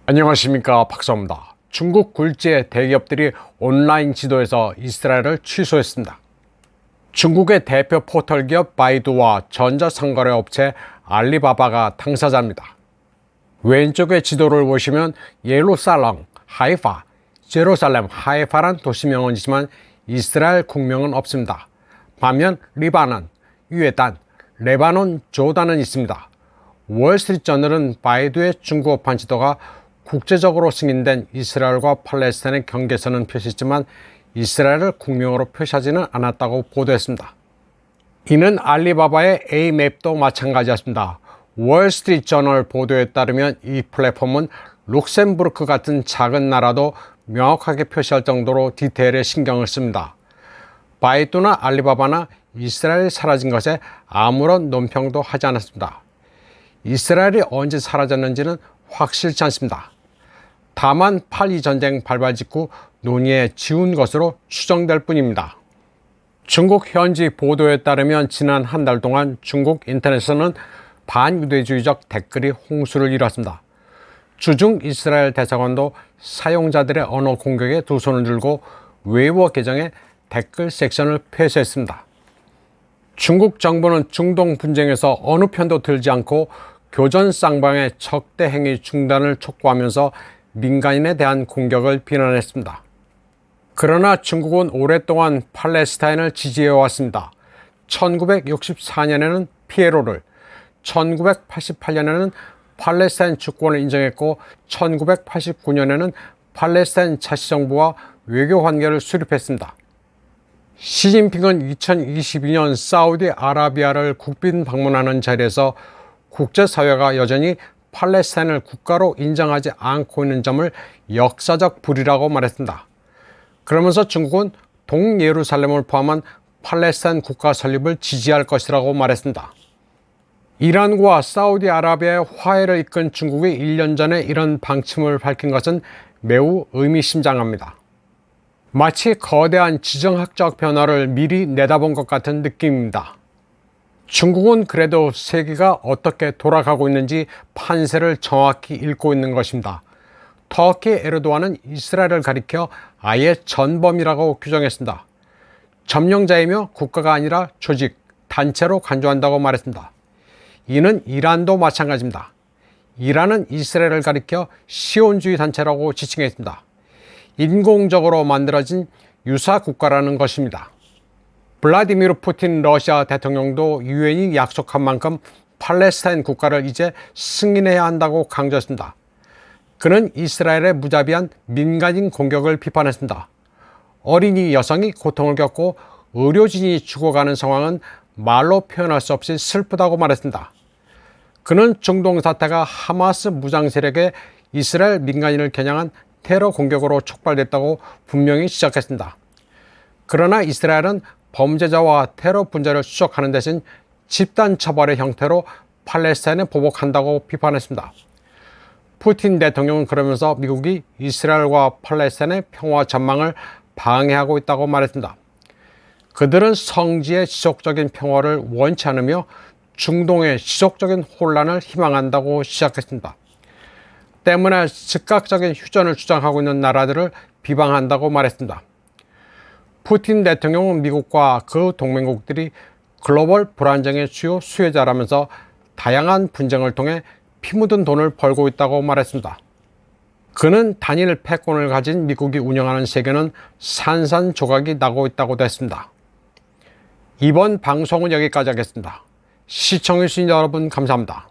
안녕하십니까, 박사입니다. 중국 굴지의 대기업들이 온라인 지도에서 이스라엘을 취소했습니다. 중국의 대표 포털 기업 바이두와 전자상거래 업체 알리바바가 당사자입니다. 왼쪽의 지도를 보시면 예루살렘, 하이파, 제루살렘, 하이파란 도시명은 있지만 이스라엘 국명은 없습니다. 반면 리바논, 유에단, 레바논, 조단은 있습니다. 월스트리트저널은 바이두의 중국어판 지도가 국제적으로 승인된 이스라엘과 팔레스타인의 경계선은 표시했지만 이스라엘을 국명으로 표시하지는 않았다고 보도했습니다. 이는 알리바바의 A맵도 마찬가지였습니다. 월스트리트저널 보도에 따르면 이 플랫폼은 룩셈부르크 같은 작은 나라도 명확하게 표시할 정도로 디테일에 신경을 씁니다. 바이두나 알리바바나 이스라엘이 사라진 것에 아무런 논평도 하지 않았습니다. 이스라엘이 언제 사라졌는지는 확실치 않습니다. 다만 8.2 전쟁 발발 직후 논의에 지운 것으로 추정될 뿐입니다. 중국 현지 보도에 따르면 지난 한 달 동안 중국 인터넷에서는 반유대주의적 댓글이 홍수를 이뤘습니다. 주중 이스라엘 대사관도 사용자들의 언어 공격에 두 손을 들고 웨이보 계정에 댓글 섹션을 폐쇄했습니다. 중국 정부는 중동 분쟁에서 어느 편도 들지 않고 교전 쌍방의 적대 행위 중단을 촉구하면서 민간인에 대한 공격을 비난했습니다. 그러나 중국은 오랫동안 팔레스타인을 지지해왔습니다. 1964년에는 피에로를, 1988년에는 팔레스타인 주권을 인정했고 1989년에는 팔레스타인 자치정부와 외교관계를 수립했습니다. 시진핑은 2022년 사우디아라비아를 국빈 방문하는 자리에서 국제사회가 여전히 팔레스타인을 국가로 인정하지 않고 있는 점을 역사적 불의라고 말했습니다. 그러면서 중국은 동예루살렘을 포함한 팔레스타인 국가 설립을 지지할 것이라고 말했습니다. 이란과 사우디아라비아의 화해를 이끈 중국이 1년 전에 이런 방침을 밝힌 것은 매우 의미심장합니다. 마치 거대한 지정학적 변화를 미리 내다본 것 같은 느낌입니다. 중국은 그래도 세계가 어떻게 돌아가고 있는지 판세를 정확히 읽고 있는 것입니다. 터키 에르도안은 이스라엘을 가리켜 아예 전범이라고 규정했습니다. 점령자이며 국가가 아니라 조직, 단체로 간주한다고 말했습니다. 이는 이란도 마찬가지입니다. 이란은 이스라엘을 가리켜 시온주의 단체라고 지칭했습니다. 인공적으로 만들어진 유사 국가라는 것입니다. 블라디미르 푸틴 러시아 대통령도 유엔이 약속한 만큼 팔레스타인 국가를 이제 승인해야 한다고 강조했습니다. 그는 이스라엘의 무자비한 민간인 공격을 비판했습니다. 어린이 여성이 고통을 겪고 의료진이 죽어가는 상황은 말로 표현할 수 없이 슬프다고 말했습니다. 그는 중동 사태가 하마스 무장 세력의 이스라엘 민간인을 겨냥한 테러 공격으로 촉발됐다고 분명히 지적했습니다. 그러나 이스라엘은 범죄자와 테러 분자를 추적하는 대신 집단 처벌의 형태로 팔레스타인에 보복한다고 비판했습니다. 푸틴 대통령은 그러면서 미국이 이스라엘과 팔레스타인의 평화 전망을 방해하고 있다고 말했습니다. 그들은 성지의 지속적인 평화를 원치 않으며 중동의 지속적인 혼란을 희망한다고 시작했습니다. 때문에 즉각적인 휴전을 주장하고 있는 나라들을 비방한다고 말했습니다. 푸틴 대통령은 미국과 그 동맹국들이 글로벌 불안정의 주요 수혜자라면서 다양한 분쟁을 통해 피 묻은 돈을 벌고 있다고 말했습니다. 그는 단일 패권을 가진 미국이 운영하는 세계는 산산조각이 나고 있다고도 했습니다. 이번 방송은 여기까지 하겠습니다. 시청해주신 여러분 감사합니다.